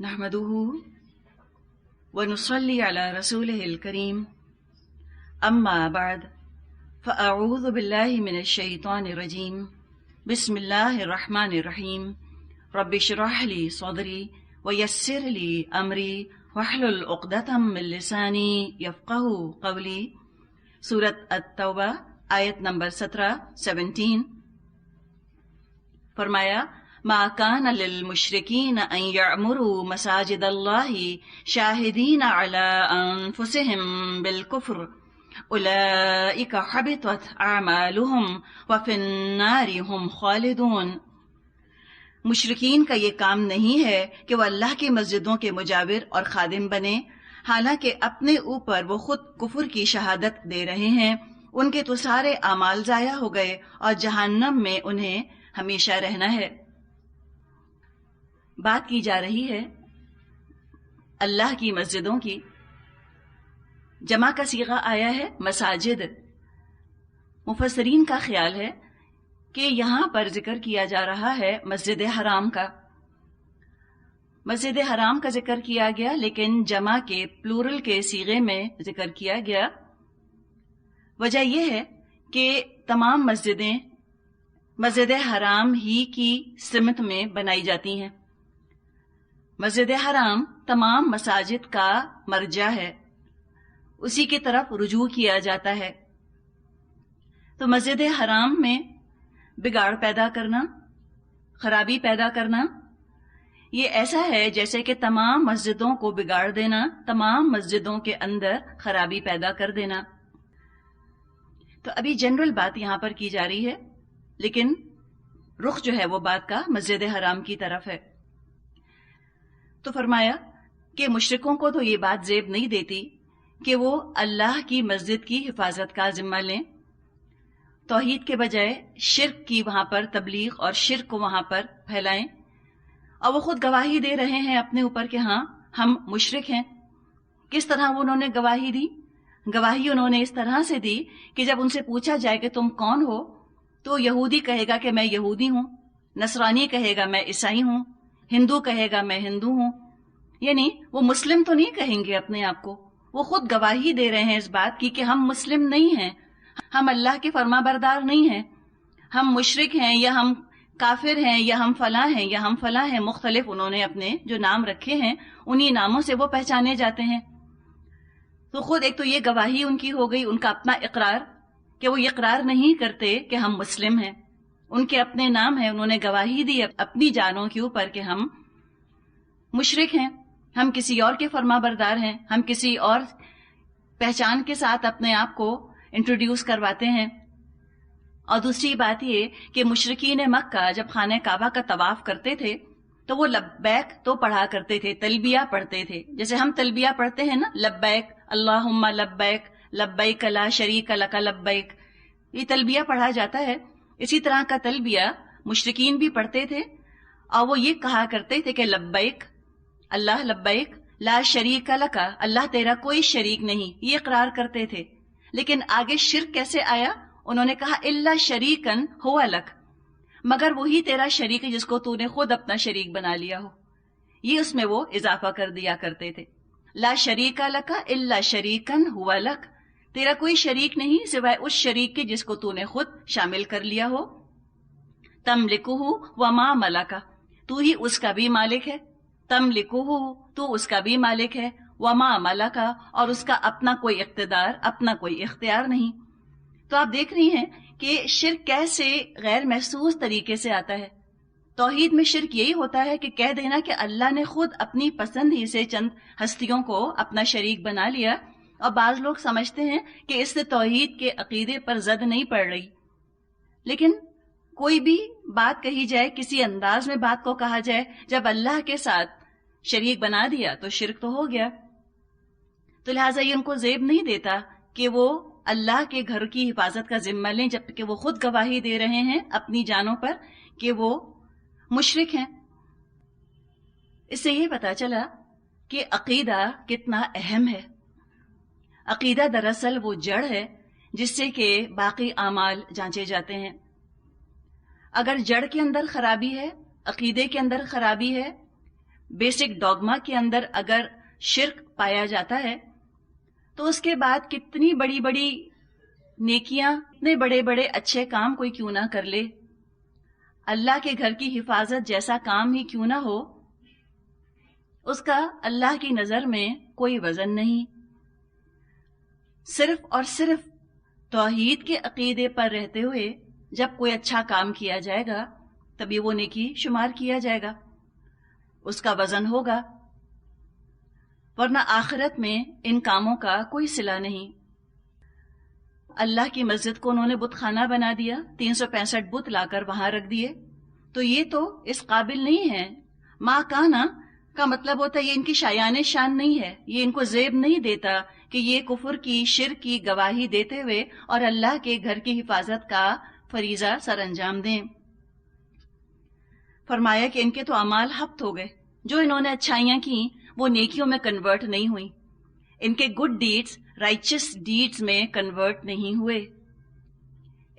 نحمده ونصلي على رسوله الكريم أما بعد فأعوذ بالله من الشيطان الرجيم بسم الله الرحمن الرحيم رب اشرح لي صدري ويسر لي أمري واحلل عقدة من لساني يفقهوا قولي سورة التوبہ آیت نمبر 17 فرمایا ما كان للمشركين أن يعمروا مساجد الله شاهدين على أنفسهم بالكفر أولئك حبطت أعمالهم وفي النار هم خالدون۔ مشرکین کا یہ کام نہیں ہے کہ وہ اللہ کی مسجدوں کے مجاور اور خادم بنے، حالانکہ اپنے اوپر وہ خود کفر کی شہادت دے رہے ہیں۔ ان کے تو سارے اعمال ضائع ہو گئے اور جہنم میں انہیں ہمیشہ رہنا ہے۔ بات کی جا رہی ہے اللہ کی مسجدوں کی۔ جمع کا صیغہ آیا ہے مساجد۔ مفسرین کا خیال ہے کہ یہاں پر ذکر کیا جا رہا ہے مسجد حرام کا۔ مسجد حرام کا ذکر کیا گیا لیکن جمع کے پلورل کے صیغے میں ذکر کیا گیا۔ وجہ یہ ہے کہ تمام مسجدیں مسجد حرام ہی کی سمت میں بنائی جاتی ہیں۔ مسجد حرام تمام مساجد کا مرجع ہے، اسی کی طرف رجوع کیا جاتا ہے۔ تو مسجد حرام میں بگاڑ پیدا کرنا، خرابی پیدا کرنا، یہ ایسا ہے جیسے کہ تمام مسجدوں کو بگاڑ دینا، تمام مسجدوں کے اندر خرابی پیدا کر دینا۔ تو ابھی جنرل بات یہاں پر کی جا رہی ہے، لیکن رخ جو ہے وہ بات کا مسجد حرام کی طرف ہے۔ تو فرمایا کہ مشرکوں کو تو یہ بات زیب نہیں دیتی کہ وہ اللہ کی مسجد کی حفاظت کا ذمہ لیں، توحید کے بجائے شرک کی وہاں پر تبلیغ اور شرک کو وہاں پر پھیلائیں، اور وہ خود گواہی دے رہے ہیں اپنے اوپر کہ ہاں ہم مشرک ہیں۔ کس طرح وہ انہوں نے گواہی دی؟ گواہی انہوں نے اس طرح سے دی کہ جب ان سے پوچھا جائے کہ تم کون ہو تو یہودی کہے گا کہ میں یہودی ہوں، نصرانی کہے گا میں عیسائی ہوں، ہندو کہے گا میں ہندو ہوں۔ یعنی وہ مسلم تو نہیں کہیں گے اپنے آپ کو، وہ خود گواہی دے رہے ہیں اس بات کی کہ ہم مسلم نہیں ہیں، ہم اللہ کے فرما بردار نہیں ہیں، ہم مشرک ہیں یا ہم کافر ہیں یا ہم فلاں ہیں یا ہم فلاں ہیں۔ مختلف انہوں نے اپنے جو نام رکھے ہیں انہی ناموں سے وہ پہچانے جاتے ہیں۔ تو خود ایک تو یہ گواہی ان کی ہو گئی، ان کا اپنا اقرار کہ وہ اقرار نہیں کرتے کہ ہم مسلم ہیں، ان کے اپنے نام ہیں، انہوں نے گواہی دی اپنی جانوں کے اوپر کہ ہم مشرک ہیں، ہم کسی اور کے فرما بردار ہیں، ہم کسی اور پہچان کے ساتھ اپنے آپ کو انٹروڈیوس کرواتے ہیں۔ اور دوسری بات یہ کہ مشرکین مکہ جب خانہ کعبہ کا طواف کرتے تھے تو وہ لبیک تو پڑھا کرتے تھے، تلبیہ پڑھتے تھے، جیسے ہم تلبیہ پڑھتے ہیں نا، لبیک اللہم لبیک لبیک لا شریک لک لبیک، یہ تلبیہ پڑھا جاتا ہے۔ اسی طرح کا تلبیہ مشرکین بھی پڑھتے تھے، اور وہ یہ کہا کرتے تھے کہ لبیک اللہ لبیک لا شریک لک، اللہ تیرا کوئی شریک نہیں، یہ اقرار کرتے تھے۔ لیکن آگے شرک کیسے آیا؟ انہوں نے کہا الا شریکن ہوا لک، مگر وہی تیرا شریک ہے جس کو تو نے خود اپنا شریک بنا لیا ہو، یہ اس میں وہ اضافہ کر دیا کرتے تھے۔ لا شریک لک الا شریکن ہوا لک، تیرا کوئی شریک نہیں سوائے اس شریک کے جس کو تو نے خود شامل کر لیا ہو۔ تملکہ وما ملکہ، تو ہی اس کا بھی مالک ہے، تملکہ تو اس کا بھی مالک ہے، وما ملکہ اور اس کا اپنا کوئی اقتدار، اپنا کوئی اختیار نہیں۔ تو آپ دیکھ رہی ہیں کہ شرک کیسے غیر محسوس طریقے سے آتا ہے۔ توحید میں شرک یہی ہوتا ہے کہ کہہ دینا کہ اللہ نے خود اپنی پسند ہی سے چند ہستیوں کو اپنا شریک بنا لیا، اور بعض لوگ سمجھتے ہیں کہ اس سے توحید کے عقیدے پر زد نہیں پڑ رہی۔ لیکن کوئی بھی بات کہی جائے، کسی انداز میں بات کو کہا جائے، جب اللہ کے ساتھ شریک بنا دیا تو شرک تو ہو گیا۔ تو لہٰذا یہ ان کو زیب نہیں دیتا کہ وہ اللہ کے گھر کی حفاظت کا ذمہ لیں، جبکہ وہ خود گواہی دے رہے ہیں اپنی جانوں پر کہ وہ مشرک ہیں۔ اس سے یہ پتا چلا کہ عقیدہ کتنا اہم ہے۔ عقیدہ دراصل وہ جڑ ہے جس سے کہ باقی اعمال جانچے جاتے ہیں۔ اگر جڑ کے اندر خرابی ہے، عقیدے کے اندر خرابی ہے، بیسک ڈوگما کے اندر اگر شرک پایا جاتا ہے تو اس کے بعد کتنی بڑی بڑی نیکیاں، اتنے بڑے بڑے اچھے کام کوئی کیوں نہ کر لے، اللہ کے گھر کی حفاظت جیسا کام ہی کیوں نہ ہو، اس کا اللہ کی نظر میں کوئی وزن نہیں. صرف اور صرف توحید کے عقیدے پر رہتے ہوئے جب کوئی اچھا کام کیا جائے گا تبھی وہ نیکی شمار کیا جائے گا، اس کا وزن ہوگا، ورنہ آخرت میں ان کاموں کا کوئی صلہ نہیں. اللہ کی مسجد کو انہوں نے بت خانہ بنا دیا، 365 بت لا کر وہاں رکھ دیے، تو یہ تو اس قابل نہیں ہے. ما کانا کا مطلب ہوتا ہے یہ ان کی شایان شان نہیں ہے، یہ ان کو زیب نہیں دیتا کہ یہ کفر کی، شرک کی گواہی دیتے ہوئے اور اللہ کے گھر کی حفاظت کا فریضہ سر انجام دیں. فرمایا کہ ان کے تو اعمال ہبط ہو گئے، جو انہوں نے اچھائیاں کی وہ نیکیوں میں کنورٹ نہیں ہوئی، ان کے گڈ ڈیڈز رائچس ڈیڈز میں کنورٹ نہیں ہوئے،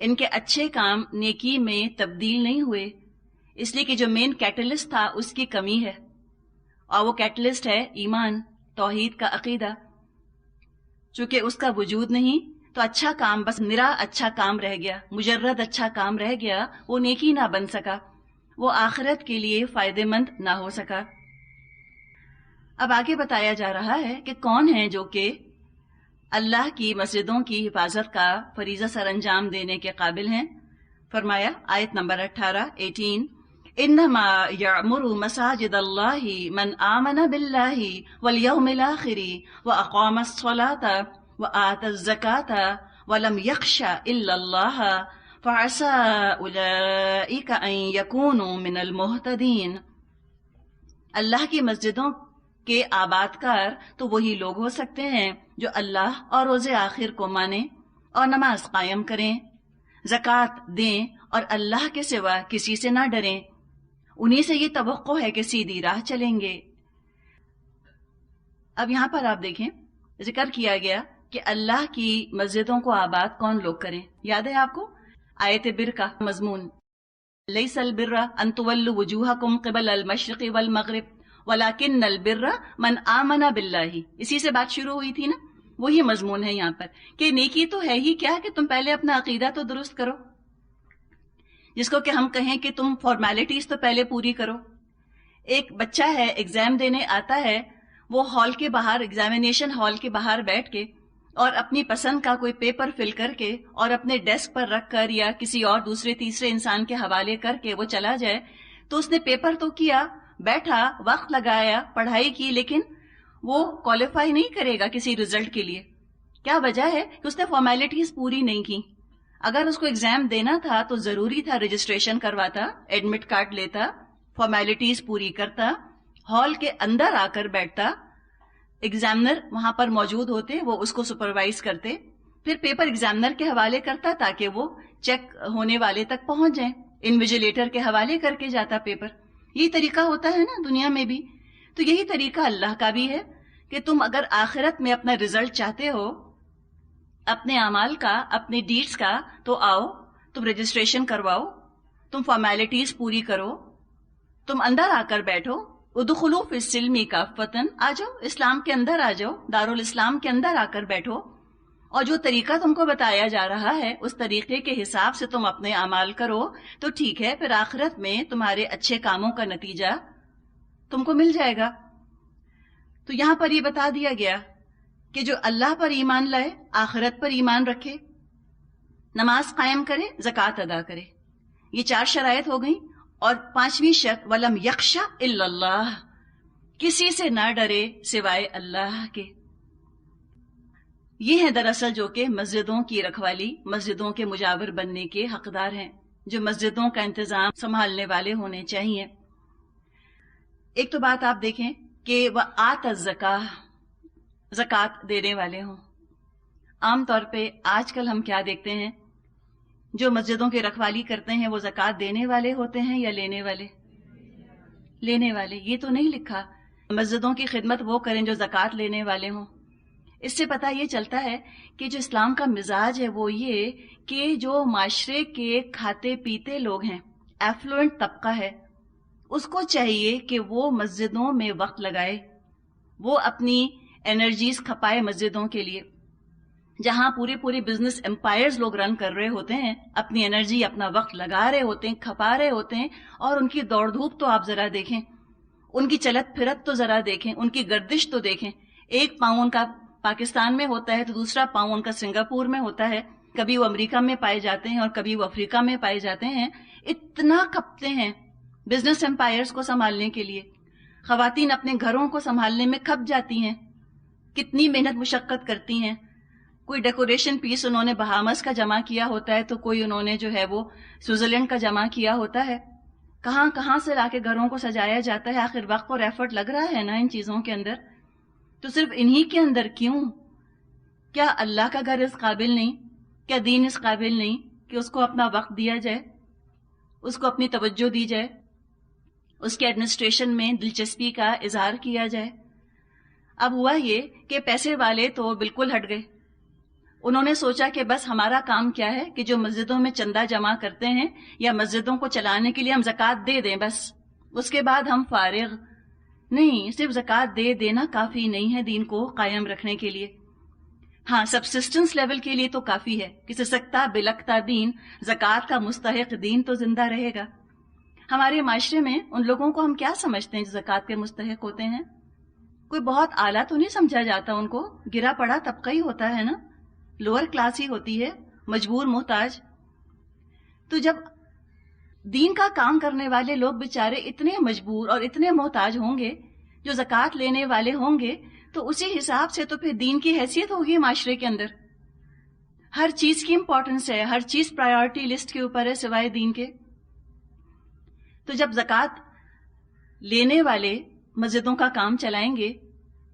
ان کے اچھے کام نیکی میں تبدیل نہیں ہوئے، اس لیے کہ جو مین کیٹلسٹ تھا اس کی کمی ہے، اور وہ کیٹلسٹ ہے ایمان، توحید کا عقیدہ. چونکہ اس کا وجود نہیں تو اچھا کام بس نرا اچھا کام رہ گیا، مجرد اچھا کام رہ گیا، وہ نیکی نہ بن سکا، وہ آخرت کے لیے فائدہ مند نہ ہو سکا. اب آگے بتایا جا رہا ہے کہ کون ہیں جو کہ اللہ کی مسجدوں کی حفاظت کا فریضہ سر انجام دینے کے قابل ہیں. فرمایا آیت نمبر 18 انما یعمر مساجد اللہ من آمن باللہ والیوم الآخر واقام الصلاة وآت الزکاة ولم یخش الا اللہ فعسى اولئک ان یکونوا من المہتدین. اللہ کی مسجدوں کے آباد کار تو وہی لوگ ہو سکتے ہیں جو اللہ اور روز آخر کو مانیں اور نماز قائم کریں، زکوٰۃ دیں اور اللہ کے سوا کسی سے نہ ڈریں، انہی سے یہ توقع ہے کہ سیدھی راہ چلیں گے. اب یہاں پر آپ دیکھیں ذکر کیا گیا کہ اللہ کی مسجدوں کو آباد کون لوگ کریں. یاد ہے آپ کو آیت بر کا مضمون، لیس البر ان تولوا وجوہکم قبل المشرق والمغرب ولیکن البر من آمن باللہ. اسی سے بات شروع ہوئی تھی نا، وہی مضمون ہے یہاں پر کہ نیکی تو ہے ہی کیا کہ تم پہلے اپنا عقیدہ تو درست کرو، جس کو کہ ہم کہیں کہ تم فارمیلٹیز تو پہلے پوری کرو. ایک بچہ ہے ایگزام دینے آتا ہے، وہ ہال کے باہر، ایگزامینیشن ہال کے باہر بیٹھ کے اور اپنی پسند کا کوئی پیپر فل کر کے اور اپنے ڈیسک پر رکھ کر یا کسی اور دوسرے تیسرے انسان کے حوالے کر کے وہ چلا جائے تو اس نے پیپر تو کیا، بیٹھا، وقت لگایا، پڑھائی کی، لیکن وہ کوالیفائی نہیں کرے گا کسی رزلٹ کے لیے. کیا وجہ ہے کہ اس نے فارمیلٹیز پوری نہیں کی. اگر اس کو ایگزام دینا تھا تو ضروری تھا رجسٹریشن کرواتا، ایڈمٹ کارڈ لیتا، فارمیلٹیز پوری کرتا، ہال کے اندر آ کر بیٹھتا، ایگزامنر وہاں پر موجود ہوتے، وہ اس کو سپروائز کرتے، پھر پیپر ایگزامنر کے حوالے کرتا تاکہ وہ چیک ہونے والے تک پہنچ جائیں، انویجیلیٹر کے حوالے کر کے جاتا پیپر. یہی طریقہ ہوتا ہے نا دنیا میں بھی. تو یہی طریقہ اللہ کا بھی ہے کہ تم اگر آخرت میں اپنا رزلٹ چاہتے ہو اپنے اعمال کا، اپنے ڈیڈز کا، تو آؤ، تم رجسٹریشن کرواؤ، تم فارمیلٹیز پوری کرو، تم اندر آ کر بیٹھو. ادخلوا فی السلم کافۃ، آ جاؤ اسلام کے اندر، آ جاؤ دارالاسلام کے اندر آ کر بیٹھو، اور جو طریقہ تم کو بتایا جا رہا ہے اس طریقے کے حساب سے تم اپنے اعمال کرو تو ٹھیک ہے، پھر آخرت میں تمہارے اچھے کاموں کا نتیجہ تم کو مل جائے گا. تو یہاں پر یہ بتا دیا گیا کہ جو اللہ پر ایمان لائے، آخرت پر ایمان رکھے، نماز قائم کرے، زکوٰۃ ادا کرے، یہ 4 شرائط ہو گئیں. اور 5ویں شرط وَلَمْ يَخْشَ إِلَّا اللَّهِ، کسی سے نہ ڈرے سوائے اللہ کے. یہ ہیں دراصل جو کہ مسجدوں کی رکھوالی، مسجدوں کے مجاور بننے کے حقدار ہیں، جو مسجدوں کا انتظام سنبھالنے والے ہونے چاہیے. ایک تو بات آپ دیکھیں کہ وَآتَ الزَّکَاةَ، زکوٰۃ دینے والے ہوں. عام طور پہ آج کل ہم کیا دیکھتے ہیں، جو مسجدوں کی رکھوالی کرتے ہیں وہ زکوٰۃ دینے والے ہوتے ہیں یا لینے والے؟ لینے والے. یہ تو نہیں لکھا مسجدوں کی خدمت وہ کریں جو زکوٰۃ لینے والے ہوں. اس سے پتہ یہ چلتا ہے کہ جو اسلام کا مزاج ہے وہ یہ کہ جو معاشرے کے کھاتے پیتے لوگ ہیں، ایفلوئنٹ طبقہ ہے، اس کو چاہیے کہ وہ مسجدوں میں وقت لگائے، وہ اپنی انرجیز کھپائے مسجدوں کے لیے. جہاں پورے بزنس امپائرز لوگ رن کر رہے ہوتے ہیں، اپنی انرجی اپنا وقت لگا رہے ہوتے ہیں، کھپا رہے ہوتے ہیں، اور ان کی دوڑ دھوپ تو آپ ذرا دیکھیں، ان کی چلت پھرت تو ذرا دیکھیں، ان کی گردش تو دیکھیں. ایک پاؤں ان کا پاکستان میں ہوتا ہے تو دوسرا پاؤں ان کا سنگاپور میں ہوتا ہے، کبھی وہ امریکہ میں پائے جاتے ہیں اور کبھی وہ افریقہ میں پائے جاتے ہیں. اتنا کھپتے ہیں بزنس امپائرز کو سنبھالنے کے لیے. خواتین اپنے گھروں کو سنبھالنے میں کھپ جاتی ہیں، کتنی محنت مشقت کرتی ہیں. کوئی ڈیکوریشن پیس انہوں نے بہامس کا جمع کیا ہوتا ہے تو کوئی انہوں نے جو ہے وہ سوئٹزرلینڈ کا جمع کیا ہوتا ہے. کہاں کہاں سے لا کے گھروں کو سجایا جاتا ہے. آخر وقت اور ایفرٹ لگ رہا ہے نا ان چیزوں کے اندر. تو صرف انہی کے اندر کیوں؟ کیا اللہ کا گھر اس قابل نہیں؟ کیا دین اس قابل نہیں کہ اس کو اپنا وقت دیا جائے، اس کو اپنی توجہ دی جائے، اس کے ایڈمنسٹریشن میں دلچسپی کا اظہار کیا جائے؟ اب ہوا یہ کہ پیسے والے تو بالکل ہٹ گئے. انہوں نے سوچا کہ بس ہمارا کام کیا ہے کہ جو مسجدوں میں چندہ جمع کرتے ہیں یا مسجدوں کو چلانے کے لیے ہم زکوٰۃ دے دیں، بس اس کے بعد ہم فارغ. نہیں، صرف زکوٰۃ دے دینا کافی نہیں ہے دین کو قائم رکھنے کے لیے. ہاں، سبسسٹنس لیول کے لیے تو کافی ہے کہ سسکتا بلکتا دین، زکوٰۃ کا مستحق دین تو زندہ رہے گا. ہمارے معاشرے میں ان لوگوں کو ہم کیا سمجھتے ہیں جو زکوٰۃ کے مستحق ہوتے ہیں؟ کوئی بہت اعلیٰ تو نہیں سمجھا جاتا ان کو، گرا پڑا طبقہ ہی ہوتا ہے نا، لوور کلاس ہی ہوتی ہے، مجبور محتاج. تو جب دین کا کام کرنے والے لوگ بیچارے اتنے مجبور اور اتنے محتاج ہوں گے، جو زکوٰۃ لینے والے ہوں گے، تو اسی حساب سے تو پھر دین کی حیثیت ہوگی معاشرے کے اندر. ہر چیز کی امپورٹنس ہے، ہر چیز پرائیورٹی لسٹ کے اوپر ہے سوائے دین کے. تو جب زکوٰۃ لینے والے مسجدوں کا کام چلائیں گے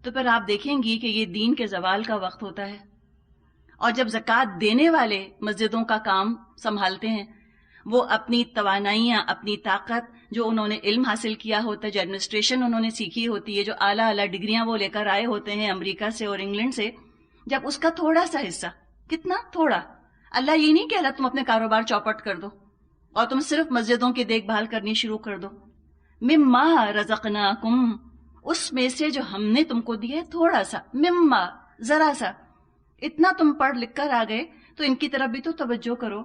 تو پھر آپ دیکھیں گی کہ یہ دین کے زوال کا وقت ہوتا ہے. اور جب زکوٰۃ دینے والے مسجدوں کا کام سنبھالتے ہیں، وہ اپنی توانائیاں، اپنی طاقت، جو انہوں نے علم حاصل کیا ہوتا ہے، جو ایڈمنسٹریشن انہوں نے سیکھی ہوتی ہے، جو اعلیٰ ڈگریاں وہ لے کر آئے ہوتے ہیں امریکہ سے اور انگلینڈ سے، جب اس کا تھوڑا سا حصہ، کتنا تھوڑا، اللہ یہ نہیں کہہ رہا تم اپنے کاروبار چوپٹ کر دو اور تم صرف مسجدوں کی دیکھ بھال کرنی شروع کر دو. مما رزقناکم، اس میں سے جو ہم نے تم کو دیا ہے تھوڑا سا، مما، ذرا سا، اتنا تم پڑھ لکھ کر آ گئے تو ان کی طرف بھی تو توجہ کرو.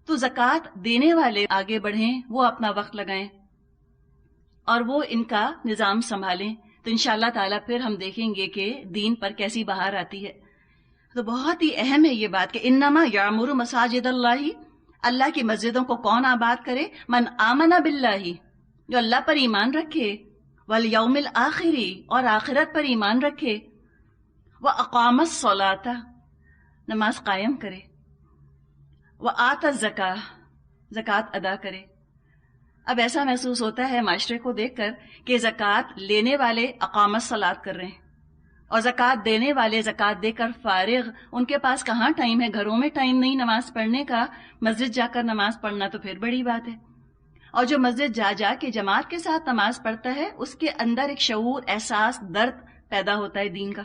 تو زکوٰۃ دینے والے آگے بڑھیں، وہ اپنا وقت لگائیں اور وہ ان کا نظام سنبھالیں، تو انشاءاللہ تعالیٰ پھر ہم دیکھیں گے کہ دین پر کیسی بہار آتی ہے. تو بہت ہی اہم ہے یہ بات کہ انما یعمر مساجد اللہ، اللہ کی مسجدوں کو کون آباد کرے؟ من آمن باللہ، جو اللہ پر ایمان رکھے، والیوم الآخر، اور آخرت پر ایمان رکھے، وَأَقَامَ الصَّلَاةَ، نماز قائم کرے، وَآتَ الزَّکَاةَ، زکوٰۃ ادا کرے. اب ایسا محسوس ہوتا ہے معاشرے کو دیکھ کر کہ زکوٰۃ لینے والے اقامت الصلاۃ کر رہے ہیں اور زکوٰۃ دینے والے زکوٰۃ دے کر فارغ. ان کے پاس کہاں ٹائم ہے، گھروں میں ٹائم نہیں نماز پڑھنے کا، مسجد جا کر نماز پڑھنا تو پھر بڑی بات ہے. اور جو مسجد جا جا کے جماعت کے ساتھ نماز پڑھتا ہے، اس کے اندر ایک شعور، احساس، درد پیدا ہوتا ہے دین کا.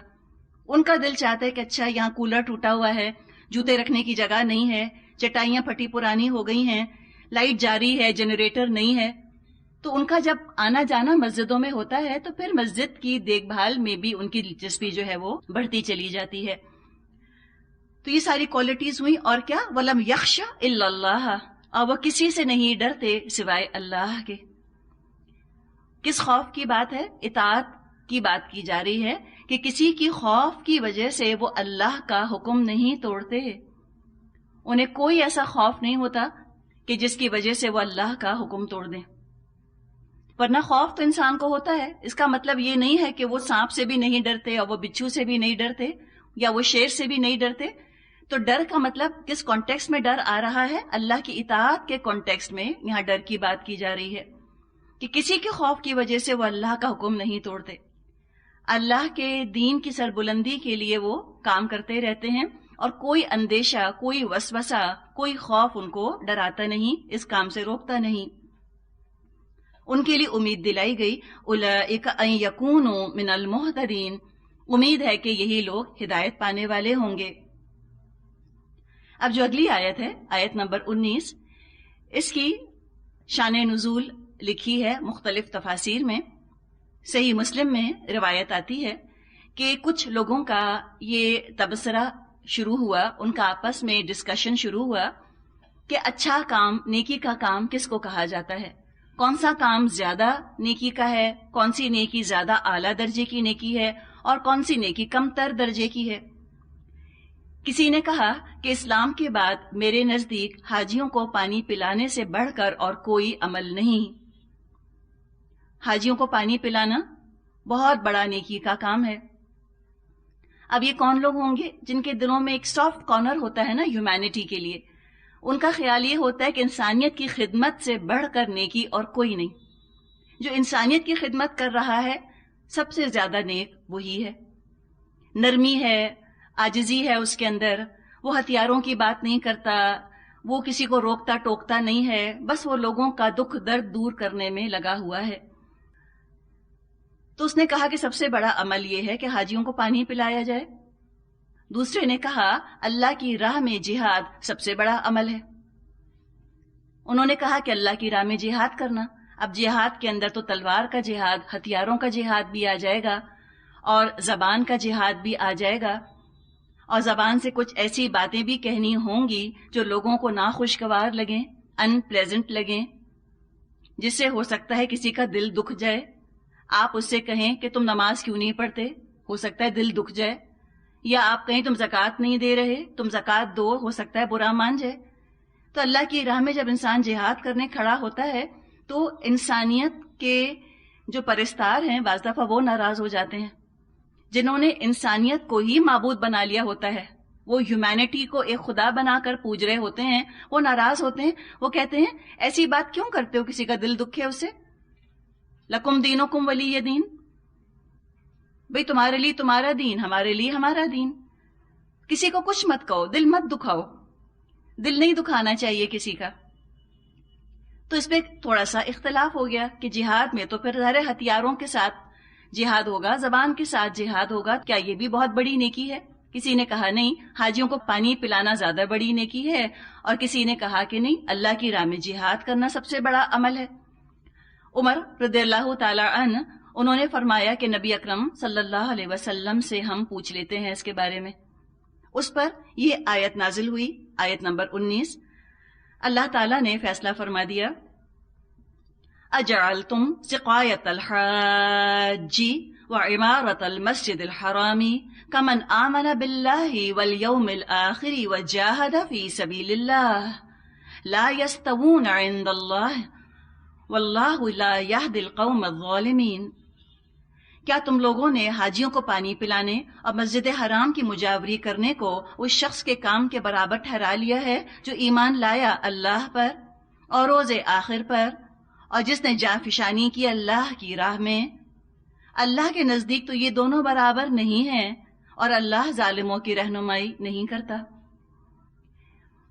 ان کا دل چاہتا ہے کہ اچھا یہاں کولر ٹوٹا ہوا ہے، جوتے رکھنے کی جگہ نہیں ہے، چٹائیاں پھٹی پرانی ہو گئی ہیں، لائٹ جاری ہے، جنریٹر نہیں ہے. تو ان کا جب آنا جانا مسجدوں میں ہوتا ہے تو پھر مسجد کی دیکھ بھال میں بھی ان کی دلچسپی جو ہے وہ بڑھتی چلی جاتی ہے. تو یہ ساری کوالٹیز ہوئی. اور کیا؟ وَلَمْ يَخْشَ إِلَّا اللَّهَ، اور وہ کسی سے نہیں ڈرتے سوائے اللہ کے. کس خوف کی بات ہے؟ اطاعت کی بات کی جا رہی ہے کہ کسی کی خوف کی وجہ سے وہ اللہ کا حکم نہیں توڑتے. انہیں کوئی ایسا خوف نہیں ہوتا کہ جس کی وجہ سے وہ اللہ کا حکم توڑ دیں. ورنہ خوف تو انسان کو ہوتا ہے، اس کا مطلب یہ نہیں ہے کہ وہ سانپ سے بھی نہیں ڈرتے اور وہ بچھو سے بھی نہیں ڈرتے یا وہ شیر سے بھی نہیں ڈرتے. تو ڈر کا مطلب کس کانٹیکسٹ میں ڈر آ رہا ہے؟ اللہ کی اطاعت کے کانٹیکسٹ میں یہاں ڈر کی بات کی جا رہی ہے کہ کسی کے خوف کی وجہ سے وہ اللہ کا حکم نہیں توڑتے. اللہ کے دین کی سربلندی کے لیے وہ کام کرتے رہتے ہیں اور کوئی اندیشہ، کوئی وسوسہ، کوئی خوف ان کو ڈراتا نہیں، اس کام سے روکتا نہیں. ان کے لیے امید دلائی گئی، اولئک ان یکونوا من المہتدین، امید ہے کہ یہی لوگ ہدایت پانے والے ہوں گے. اب جو اگلی آیت ہے، آیت نمبر 19، اس کی شان نزول لکھی ہے مختلف تفاسیر میں. صحیح مسلم میں روایت آتی ہے کہ کچھ لوگوں کا یہ تبصرہ شروع ہوا، ان کا آپس میں ڈسکشن شروع ہوا کہ اچھا کام، نیکی کا کام کس کو کہا جاتا ہے، کون سا کام زیادہ نیکی کا ہے، کون سی نیکی زیادہ اعلیٰ درجے کی نیکی ہے اور کون سی نیکی کم تر درجے کی ہے. کسی نے کہا کہ اسلام کے بعد میرے نزدیک حاجیوں کو پانی پلانے سے بڑھ کر اور کوئی عمل نہیں. حاجیوں کو پانی پلانا بہت بڑا نیکی کا کام ہے. اب یہ کون لوگ ہوں گے جن کے دلوں میں ایک سافٹ کارنر ہوتا ہے نا ہیومینٹی کے لیے؟ ان کا خیال یہ ہوتا ہے کہ انسانیت کی خدمت سے بڑھ کر نیکی اور کوئی نہیں. جو انسانیت کی خدمت کر رہا ہے سب سے زیادہ نیک وہی ہے. نرمی ہے، عاجزی ہے اس کے اندر، وہ ہتھیاروں کی بات نہیں کرتا، وہ کسی کو روکتا ٹوکتا نہیں ہے، بس وہ لوگوں کا دکھ درد دور کرنے میں لگا ہوا ہے. تو اس نے کہا کہ سب سے بڑا عمل یہ ہے کہ حاجیوں کو پانی پلایا جائے. دوسرے نے کہا اللہ کی راہ میں جہاد سب سے بڑا عمل ہے. انہوں نے کہا کہ اللہ کی راہ میں جہاد کرنا، اب جہاد کے اندر تو تلوار کا جہاد، ہتھیاروں کا جہاد بھی آ جائے گا اور زبان کا جہاد بھی آ جائے گا، اور زبان سے کچھ ایسی باتیں بھی کہنی ہوں گی جو لوگوں کو ناخوشگوار لگیں، ان پلیزنٹ لگیں، جس سے ہو سکتا ہے کسی کا دل دکھ جائے. آپ اس سے کہیں کہ تم نماز کیوں نہیں پڑھتے، ہو سکتا ہے دل دکھ جائے. یا آپ کہیں تم زکوٰۃ نہیں دے رہے، تم زکوٰۃ دو، ہو سکتا ہے برا مان جائے. تو اللہ کی راہ میں جب انسان جہاد کرنے کھڑا ہوتا ہے تو انسانیت کے جو پرستار ہیں بعض دفعہ وہ ناراض ہو جاتے ہیں. جنہوں نے انسانیت کو ہی معبود بنا لیا ہوتا ہے، وہ ہیومینٹی کو ایک خدا بنا کر پوج رہے ہوتے ہیں، وہ ناراض ہوتے ہیں. وہ کہتے ہیں ایسی بات کیوں کرتے ہو، کسی کا دل دکھے اسے. لکم دینکم ولی دین، بھئی تمہارے لیے تمہارا دین، ہمارے لیے ہمارا دین. کسی کو کچھ مت کہو، دل مت دکھاؤ، دل نہیں دکھانا چاہیے کسی کا. تو اس پہ تھوڑا سا اختلاف ہو گیا کہ جہاد میں تو پھر ظاہر ہتھیاروں کے ساتھ جہاد ہوگا، زبان کے ساتھ جہاد ہوگا، کیا یہ بھی بہت بڑی نیکی ہے؟ کسی نے کہا نہیں، حاجیوں کو پانی پلانا زیادہ بڑی نیکی ہے، اور کسی نے کہا کہ نہیں، اللہ کی راہ میں جہاد کرنا سب سے بڑا عمل ہے. عمر رضی اللہ تعالی عنہ انہوں نے فرمایا کہ نبی اکرم صلی اللہ علیہ وسلم سے ہم پوچھ لیتے ہیں اس کے بارے میں. اس پر یہ آیت نازل ہوئی، آیت نمبر 19. اللہ تعالیٰ نے فیصلہ فرما دیا، اجعلتم سقایۃ الحاج وعمارۃ المسجد الحرام کمن آمن باللہ والیوم الآخر وجاہد فی سبیل اللہ لا یستوون عند اللہ واللہ لا یہدی القوم الظالمین. کیا تم لوگوں نے حاجیوں کو پانی پلانے اور مسجد حرام کی مجاوری کرنے کو اس شخص کے کام کے برابر ٹھہرا لیا ہے جو ایمان لایا اللہ پر اور روز آخر پر، اور جس نے جانفشانی کی اللہ کی راہ میں؟ اللہ کے نزدیک تو یہ دونوں برابر نہیں ہیں، اور اللہ ظالموں کی رہنمائی نہیں کرتا.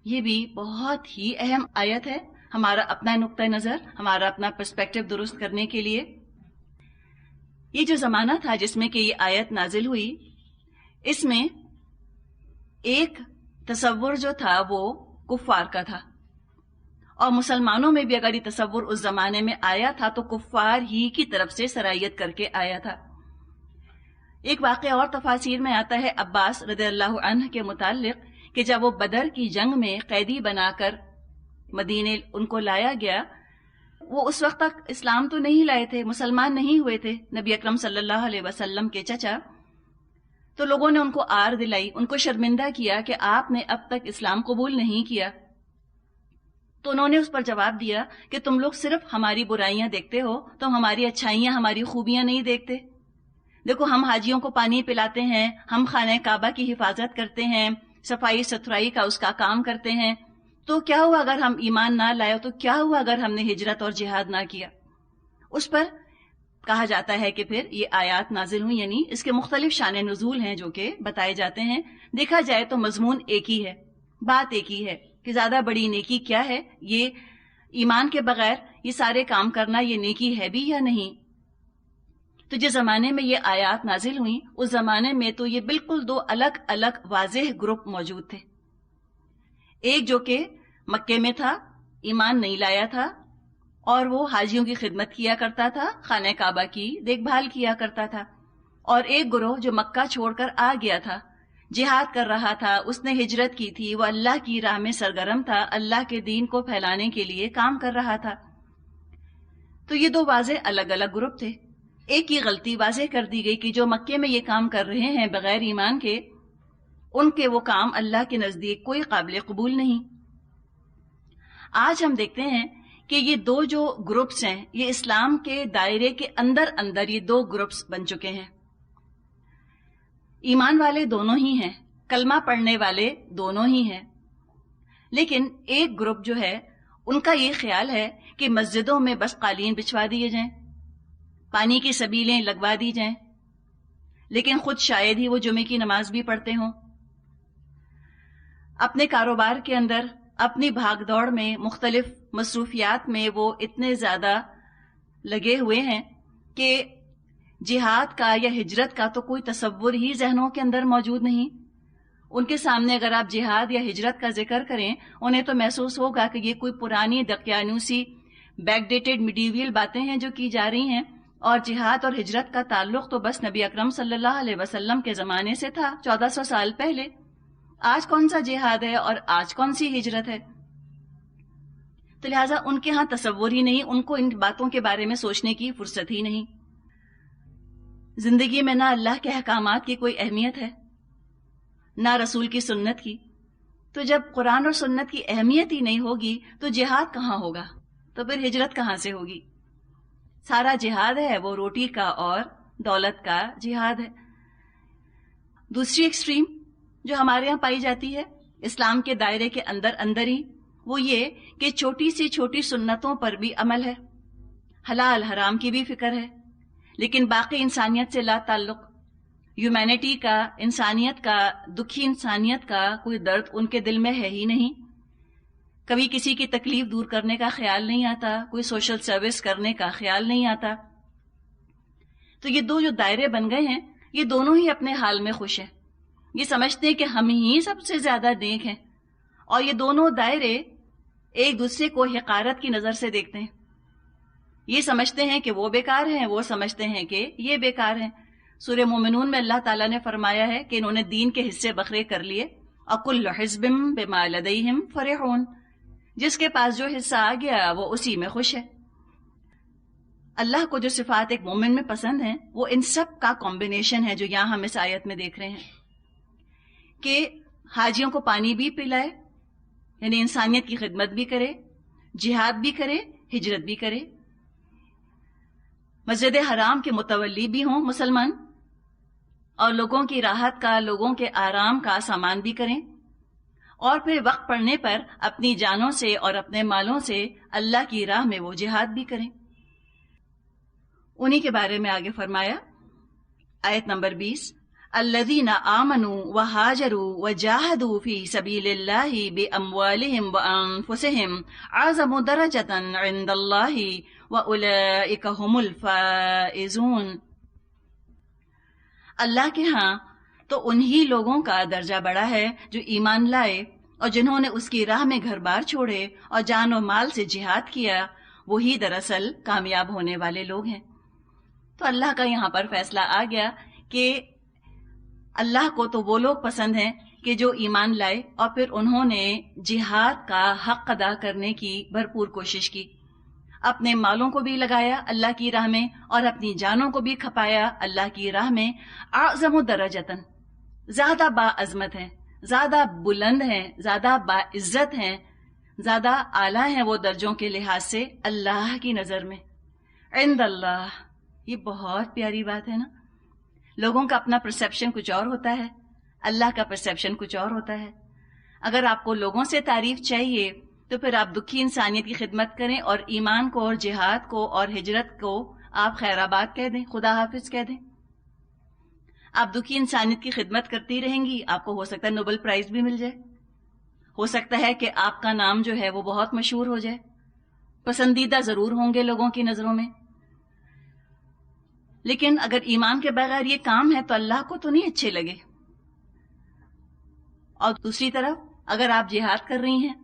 یہ بھی بہت ہی اہم آیت ہے ہمارا اپنا نقطہ نظر، ہمارا اپنا پرسپیکٹو درست کرنے کے لیے. یہ جو زمانہ تھا جس میں کہ یہ آیت نازل ہوئی، اس میں ایک تصور جو تھا وہ کفار کا تھا، اور مسلمانوں میں بھی اگر یہ تصور اس زمانے میں آیا تھا تو کفار ہی کی طرف سے سرایت کر کے آیا تھا. ایک واقعہ اور تفاسیر میں آتا ہے عباس رضی اللہ عنہ کے متعلق کہ جب وہ بدر کی جنگ میں قیدی بنا کر مدینے ان کو لایا گیا، وہ اس وقت تک اسلام تو نہیں لائے تھے، مسلمان نہیں ہوئے تھے نبی اکرم صلی اللہ علیہ وسلم کے چچا. تو لوگوں نے ان کو آر دلائی، ان کو شرمندہ کیا کہ آپ نے اب تک اسلام قبول نہیں کیا. تو انہوں نے اس پر جواب دیا کہ تم لوگ صرف ہماری برائیاں دیکھتے ہو، تم ہماری اچھائیاں، ہماری خوبیاں نہیں دیکھتے. دیکھو ہم حاجیوں کو پانی پلاتے ہیں، ہم خانہ کعبہ کی حفاظت کرتے ہیں، صفائی ستھرائی کا اس کا کام کرتے ہیں. تو کیا ہوا اگر ہم ایمان نہ لائے؟ تو کیا ہوا اگر ہم نے ہجرت اور جہاد نہ کیا؟ اس پر کہا جاتا ہے کہ پھر یہ آیات نازل ہوئی، یعنی اس کے مختلف شان نزول ہیں جو کہ بتائے جاتے ہیں. دیکھا جائے تو مضمون ایک ہی ہے، بات ایک ہی ہے کہ زیادہ بڑی نیکی کیا ہے. یہ ایمان کے بغیر یہ سارے کام کرنا یہ نیکی ہے بھی یا نہیں؟ تو جس زمانے میں یہ آیات نازل ہوئیں اس زمانے میں تو یہ بالکل دو الگ الگ واضح گروپ موجود تھے. ایک جو کہ مکے میں تھا، ایمان نہیں لایا تھا، اور وہ حاجیوں کی خدمت کیا کرتا تھا، خانہ کعبہ کی دیکھ بھال کیا کرتا تھا. اور ایک گروہ جو مکہ چھوڑ کر آ گیا تھا، جہاد کر رہا تھا، اس نے ہجرت کی تھی، وہ اللہ کی راہ میں سرگرم تھا، اللہ کے دین کو پھیلانے کے لیے کام کر رہا تھا. تو یہ دو واضح الگ الگ گروپ تھے. ایک کی غلطی واضح کر دی گئی کہ جو مکے میں یہ کام کر رہے ہیں بغیر ایمان کے، ان کے وہ کام اللہ کے نزدیک کوئی قابل قبول نہیں. آج ہم دیکھتے ہیں کہ یہ دو جو گروپس ہیں، یہ اسلام کے دائرے کے اندر یہ دو گروپس بن چکے ہیں. ایمان والے دونوں ہی ہیں، کلمہ پڑھنے والے دونوں ہی ہیں، لیکن ایک گروپ جو ہے ان کا یہ خیال ہے کہ مسجدوں میں بس قالین بچھوا دیے جائیں، پانی کی سبیلیں لگوا دی جائیں، لیکن خود شاید ہی وہ جمعے کی نماز بھی پڑھتے ہوں. اپنے کاروبار کے اندر، اپنی بھاگ دوڑ میں، مختلف مصروفیات میں وہ اتنے زیادہ لگے ہوئے ہیں کہ جہاد کا یا ہجرت کا تو کوئی تصور ہی ذہنوں کے اندر موجود نہیں. ان کے سامنے اگر آپ جہاد یا ہجرت کا ذکر کریں، انہیں تو محسوس ہوگا کہ یہ کوئی پرانی دقیانوسی بیک ڈیٹڈ میڈیویل باتیں ہیں جو کی جا رہی ہیں، اور جہاد اور ہجرت کا تعلق تو بس نبی اکرم صلی اللہ علیہ وسلم کے زمانے سے تھا، 1400 سال پہلے. آج کون سا جہاد ہے اور آج کون سی ہجرت ہے؟ تو لہٰذا ان کے ہاں تصور ہی نہیں، ان کو ان باتوں کے بارے میں سوچنے کی فرصت ہی نہیں. زندگی میں نہ اللہ کے احکامات کی کوئی اہمیت ہے، نہ رسول کی سنت کی. تو جب قرآن اور سنت کی اہمیت ہی نہیں ہوگی تو جہاد کہاں ہوگا؟ تو پھر ہجرت کہاں سے ہوگی؟ سارا جہاد ہے وہ روٹی کا اور دولت کا جہاد ہے. دوسری ایکسٹریم جو ہمارے یہاں پائی جاتی ہے اسلام کے دائرے کے اندر ہی، وہ یہ کہ چھوٹی سی چھوٹی سنتوں پر بھی عمل ہے، حلال حرام کی بھی فکر ہے، لیکن باقی انسانیت سے لا تعلق. ہیومینٹی کا، انسانیت کا، دکھی انسانیت کا کوئی درد ان کے دل میں ہے ہی نہیں. کبھی کسی کی تکلیف دور کرنے کا خیال نہیں آتا، کوئی سوشل سروس کرنے کا خیال نہیں آتا. تو یہ دو جو دائرے بن گئے ہیں، یہ دونوں ہی اپنے حال میں خوش ہیں. یہ سمجھتے ہیں کہ ہم ہی سب سے زیادہ نیک ہیں، اور یہ دونوں دائرے ایک دوسرے کو حقارت کی نظر سے دیکھتے ہیں. یہ سمجھتے ہیں کہ وہ بیکار ہیں، وہ سمجھتے ہیں کہ یہ بیکار ہیں. سورہ مومنون میں اللہ تعالیٰ نے فرمایا ہے کہ انہوں نے دین کے حصے بکھرے کر لیے. اکل حزب بما لدیہم فرحون، جس کے پاس جو حصہ آ گیا وہ اسی میں خوش ہے. اللہ کو جو صفات ایک مومن میں پسند ہیں، وہ ان سب کا کمبینیشن ہے جو یہاں ہم اس آیت میں دیکھ رہے ہیں کہ حاجیوں کو پانی بھی پلائے، یعنی انسانیت کی خدمت بھی کرے، جہاد بھی کرے، ہجرت بھی کرے، مسجد حرام کے متولی بھی ہوں مسلمان، اور لوگوں کی راحت کا، لوگوں کے آرام کا سامان بھی کریں، اور پھر وقت پڑنے پر اپنی جانوں سے اور اپنے مالوں سے اللہ کی راہ میں وہ جہاد بھی کریں. انہی کے بارے میں آگے فرمایا آیت نمبر 20، الذین آمنوا وہاجروا وجاہدوا فی سبیل اللہ باموالہم وانفسہم اعظم درجۃ عند اللہ واولئک ھم الفائزون. اللہ کے ہاں تو انہی لوگوں کا درجہ بڑا ہے جو ایمان لائے اور جنہوں نے اس کی راہ میں گھر بار چھوڑے اور جان و مال سے جہاد کیا، وہی دراصل کامیاب ہونے والے لوگ ہیں. تو اللہ کا یہاں پر فیصلہ آ گیا کہ اللہ کو تو وہ لوگ پسند ہیں کہ جو ایمان لائے اور پھر انہوں نے جہاد کا حق ادا کرنے کی بھرپور کوشش کی، اپنے مالوں کو بھی لگایا اللہ کی راہ میں اور اپنی جانوں کو بھی کھپایا اللہ کی راہ میں. اعظم درجتاً، زیادہ باعظمت ہیں، زیادہ بلند ہیں، زیادہ باعزت ہیں، زیادہ اعلیٰ ہیں وہ درجوں کے لحاظ سے اللہ کی نظر میں. عند اللہ، یہ بہت پیاری بات ہے نا. لوگوں کا اپنا پرسیپشن کچھ اور ہوتا ہے، اللہ کا پرسیپشن کچھ اور ہوتا ہے. اگر آپ کو لوگوں سے تعریف چاہیے تو پھر آپ دکھی انسانیت کی خدمت کریں اور ایمان کو اور جہاد کو اور ہجرت کو آپ خیر آباد کہہ دیں، خدا حافظ کہہ دیں. آپ دکھی انسانیت کی خدمت کرتی رہیں گی، آپ کو ہو سکتا ہے نوبل پرائز بھی مل جائے، ہو سکتا ہے کہ آپ کا نام جو ہے وہ بہت مشہور ہو جائے، پسندیدہ ضرور ہوں گے لوگوں کی نظروں میں. لیکن اگر ایمان کے بغیر یہ کام ہے تو اللہ کو تو نہیں اچھے لگے. اور دوسری طرف اگر آپ جہاد کر رہی ہیں،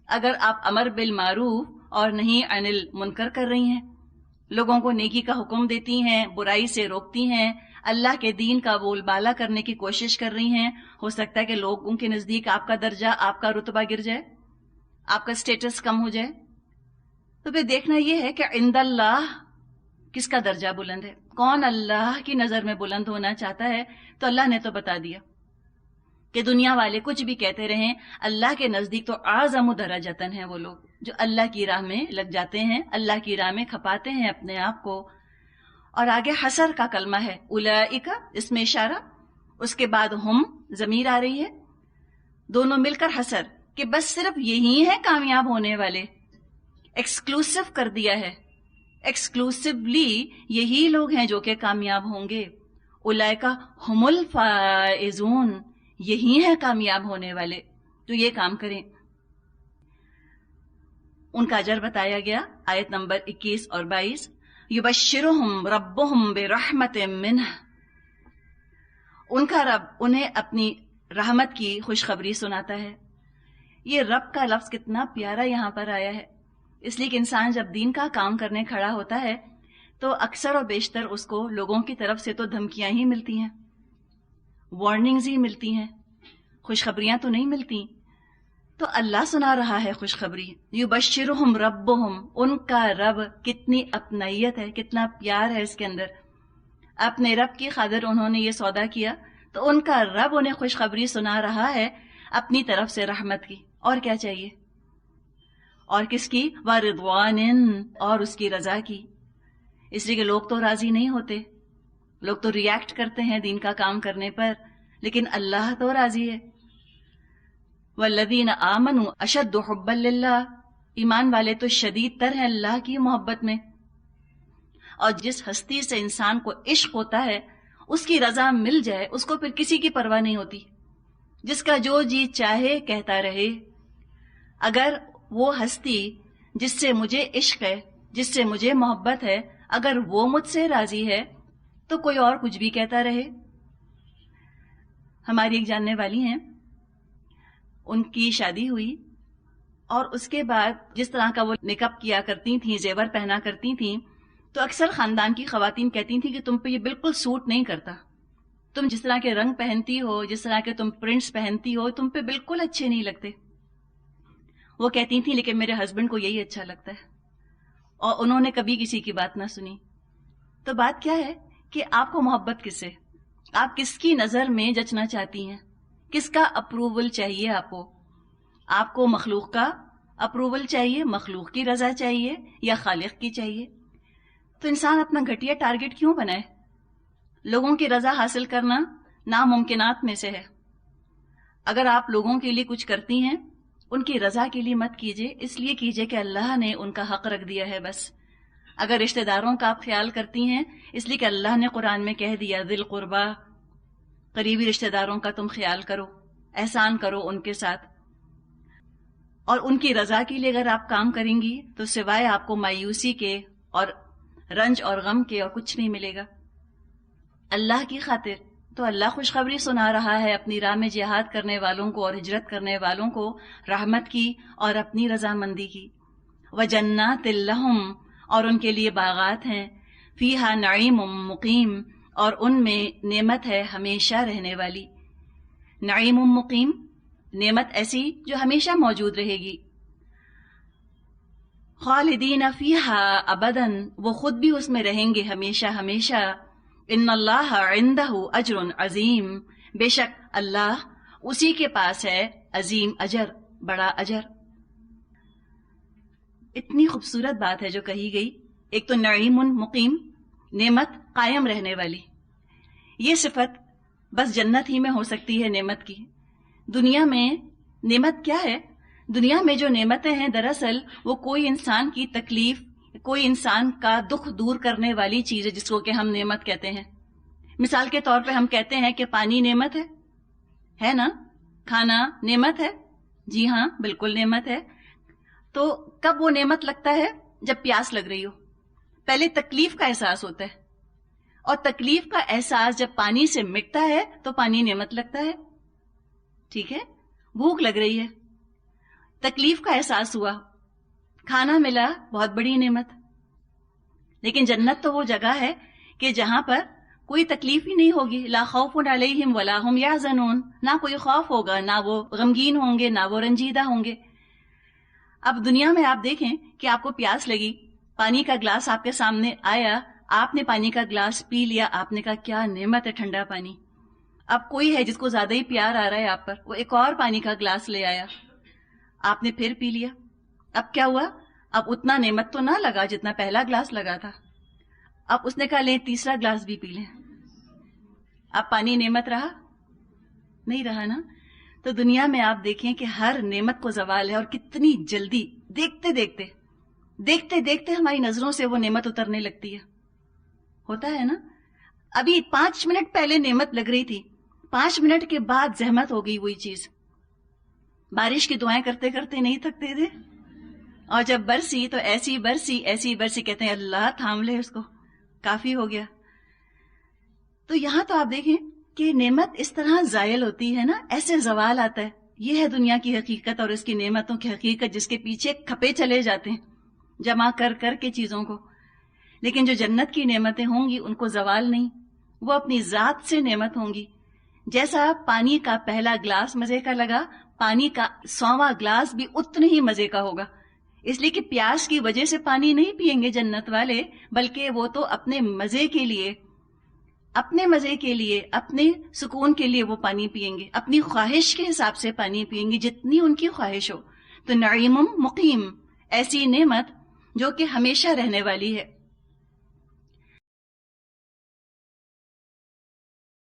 اگر آپ امر بالمعروف اور نہیں انل منکر کر رہی ہیں، لوگوں کو نیکی کا حکم دیتی ہیں، برائی سے روکتی ہیں، اللہ کے دین کا بول بالا کرنے کی کوشش کر رہی ہیں، ہو سکتا ہے کہ لوگوں کے نزدیک آپ کا درجہ، آپ کا رتبہ گر جائے، آپ کا سٹیٹس کم ہو جائے، تو پھر دیکھنا یہ ہے کہ عند اللہ کس کا درجہ بلند ہے، کون اللہ کی نظر میں بلند ہونا چاہتا ہے۔ تو اللہ نے تو بتا دیا کہ دنیا والے کچھ بھی کہتے رہیں، اللہ کے نزدیک تو اعظم درجتاً ہیں وہ لوگ جو اللہ کی راہ میں لگ جاتے ہیں، اللہ کی راہ میں کھپاتے ہیں اپنے آپ کو۔ اور آگے حسر کا کلمہ ہے، اولئک اس میں اشارہ، اس کے بعد ہم ضمیر آ رہی ہے، دونوں مل کر حسر، کہ بس صرف یہی ہیں کامیاب ہونے والے، ایکسکلوسیو کر دیا ہے، ایکسکلوسیولی یہی لوگ ہیں جو کہ کامیاب ہوں گے۔ اولئک ہم الفائزون، یہی ہیں کامیاب ہونے والے جو یہ کام کریں۔ ان کا اجر بتایا گیا آیت نمبر 21 اور 22، یبشرہم ربہم برحمت منہ، ان کا رب انہیں اپنی رحمت کی خوشخبری سناتا ہے۔ یہ رب کا لفظ کتنا پیارا یہاں پر آیا ہے، اس لیے کہ انسان جب دین کا کام کرنے کھڑا ہوتا ہے تو اکثر اور بیشتر اس کو لوگوں کی طرف سے تو دھمکیاں ہی ملتی ہیں، وارننگز ہی ملتی ہیں، خوشخبریاں تو نہیں ملتی۔ تو اللہ سنا رہا ہے خوشخبری، یبشرہم ربہم، ان کا رب، کتنی اپنائیت ہے، کتنا پیار ہے اس کے اندر، اپنے رب کی خاطر انہوں نے یہ سودا کیا، تو ان کا رب انہیں خوشخبری سنا رہا ہے اپنی طرف سے رحمت کی، اور کیا چاہیے، اور کس کی، ورضوان، اور اس کی رضا کی۔ اس لیے کہ لوگ تو راضی نہیں ہوتے، لوگ تو ریاکٹ کرتے ہیں دین کا کام کرنے پر، لیکن اللہ تو راضی ہے۔ والذین آمنوا اشد حبا للہ، ایمان والے تو شدید تر ہیں اللہ کی محبت میں، اور جس ہستی سے انسان کو عشق ہوتا ہے اس کی رضا مل جائے اس کو پھر کسی کی پرواہ نہیں ہوتی، جس کا جو جی چاہے کہتا رہے۔ اگر وہ ہستی جس سے مجھے عشق ہے، جس سے مجھے محبت ہے، اگر وہ مجھ سے راضی ہے تو کوئی اور کچھ بھی کہتا رہے۔ ہماری ایک جاننے والی ہیں، ان کی شادی ہوئی اور اس کے بعد جس طرح کا وہ میک اپ کیا کرتی تھیں، زیور پہنا کرتی تھیں، تو اکثر خاندان کی خواتین کہتی تھیں کہ تم پہ یہ بالکل سوٹ نہیں کرتا، تم جس طرح کے رنگ پہنتی ہو، جس طرح کے تم پرنٹس پہنتی ہو، تم پہ بالکل اچھے نہیں لگتے۔ وہ کہتی تھیں لیکن میرے ہسبینڈ کو یہی اچھا لگتا ہے، اور انہوں نے کبھی کسی کی بات نہ سنی۔ تو بات کیا ہے کہ آپ کو محبت کس سے، آپ کس کی نظر میں جچنا چاہتی ہیں، کس کا اپروول چاہیے آپ کو مخلوق کا اپروول چاہیے، مخلوق کی رضا چاہیے، یا خالق کی چاہیے؟ تو انسان اپنا گھٹیا ٹارگٹ کیوں بنائے؟ لوگوں کی رضا حاصل کرنا ناممکنات میں سے ہے۔ اگر آپ لوگوں کے لیے کچھ کرتی ہیں، ان کی رضا کے لیے مت کیجئے، اس لیے کیجئے کہ اللہ نے ان کا حق رکھ دیا ہے بس۔ اگر رشتہ داروں کا آپ خیال کرتی ہیں، اس لیے کہ اللہ نے قرآن میں کہہ دیا ذی القربیٰ، قریبی رشتہ داروں کا تم خیال کرو، احسان کرو ان کے ساتھ، اور ان کی رضا کے لیے اگر آپ کام کریں گی تو سوائے آپ کو مایوسی کے اور رنج اور غم کے اور کچھ نہیں ملے گا۔ اللہ کی خاطر تو اللہ خوشخبری سنا رہا ہے اپنی راہ میں جہاد کرنے والوں کو اور ہجرت کرنے والوں کو رحمت کی اور اپنی رضامندی کی۔ وجنات لہم، اور ان کے لیے باغات ہیں، فیہا نعیم مقیم، اور ان میں نعمت ہے ہمیشہ رہنے والی۔ نعیم مقیم، نعمت ایسی جو ہمیشہ موجود رہے گی۔ خالدین فیہا ابدا، وہ خود بھی اس میں رہیں گے ہمیشہ ہمیشہ۔ ان اللہ عندہ اجر عظیم، بے شک اللہ اسی کے پاس ہے عظیم اجر، بڑا اجر۔ اتنی خوبصورت بات ہے جو کہی گئی، ایک تو نعیم مقیم، نعمت قائم رہنے والی، یہ صفت بس جنت ہی میں ہو سکتی ہے نعمت کی۔ دنیا میں نعمت کیا ہے؟ دنیا میں جو نعمتیں ہیں دراصل وہ کوئی انسان کی تکلیف، کوئی انسان کا دکھ دور کرنے والی چیز ہے جس کو کہ ہم نعمت کہتے ہیں۔ مثال کے طور پہ ہم کہتے ہیں کہ پانی نعمت ہے نا، کھانا نعمت ہے، جی ہاں بالکل نعمت ہے۔ تو کب وہ نعمت لگتا ہے؟ جب پیاس لگ رہی ہو، پہلے تکلیف کا احساس ہوتا ہے، اور تکلیف کا احساس جب پانی سے مٹتا ہے تو پانی نعمت لگتا ہے، ٹھیک ہے؟ بھوک لگ رہی ہے، تکلیف کا احساس ہوا، کھانا ملا، بہت بڑی نعمت. لیکن جنت تو وہ جگہ ہے کہ جہاں پر کوئی تکلیف ہی نہیں ہوگی. لا خوف علیہم ولا هم یحزنون، نہ کوئی خوف ہوگا، نہ وہ غمگین ہوں گے، نہ وہ رنجیدہ ہوں گے. اب دنیا میں آپ دیکھیں کہ آپ کو پیاس لگی، پانی کا گلاس آپ کے سامنے آیا، آپ نے پانی کا گلاس پی لیا، آپ نے کہا کیا نعمت ہے ٹھنڈا پانی. اب کوئی ہے جس کو زیادہ ہی پیار آ رہا ہے آپ پر، وہ ایک اور پانی کا گلاس لے آیا، آپ نے پھر پی لیا. اب کیا ہوا؟ اب اتنا نعمت تو نہ لگا جتنا پہلا گلاس لگا تھا. اب اس نے کہا لیں تیسرا گلاس بھی پی لیں. اب پانی نعمت رہا؟ نہیں رہا نا. تو دنیا میں آپ دیکھیں کہ ہر نعمت کو زوال ہے، اور کتنی جلدی دیکھتے دیکھتے ہماری نظروں سے وہ نعمت اترنے لگتی ہے. ہوتا ہے نا؟ ابھی 5 منٹ پہلے نعمت لگ رہی تھی، 5 منٹ کے بعد زحمت ہو گئی وہی چیز. بارش کی دعائیں کرتے کرتے نہیں تھکتے تھے، اور جب برسی تو ایسی برسی کہتے ہیں اللہ تھام لے اس کو، کافی ہو گیا. تو یہاں تو آپ دیکھیں کہ نعمت اس طرح زائل ہوتی ہے نا، ایسے زوال آتا ہے. یہ ہے دنیا کی حقیقت اور اس کی نعمتوں کی حقیقت، جس کے پیچھے کھپے چلے جاتے ہیں جمع کر کے چیزوں کو. لیکن جو جنت کی نعمتیں ہوں گی ان کو زوال نہیں، وہ اپنی ذات سے نعمت ہوں گی. جیسا پانی کا پہلا گلاس مزے کا لگا، پانی کا 100واں گلاس بھی اتنے ہی مزے کا ہوگا. اس لیے کہ پیاس کی وجہ سے پانی نہیں پئیں گے جنت والے، بلکہ وہ تو اپنے مزے کے لیے، اپنے سکون کے لیے وہ پانی پئیں گے، اپنی خواہش کے حساب سے پانی پئیں گے جتنی ان کی خواہش ہو. تو نعیم مقیم، ایسی نعمت جو کہ ہمیشہ رہنے والی ہے.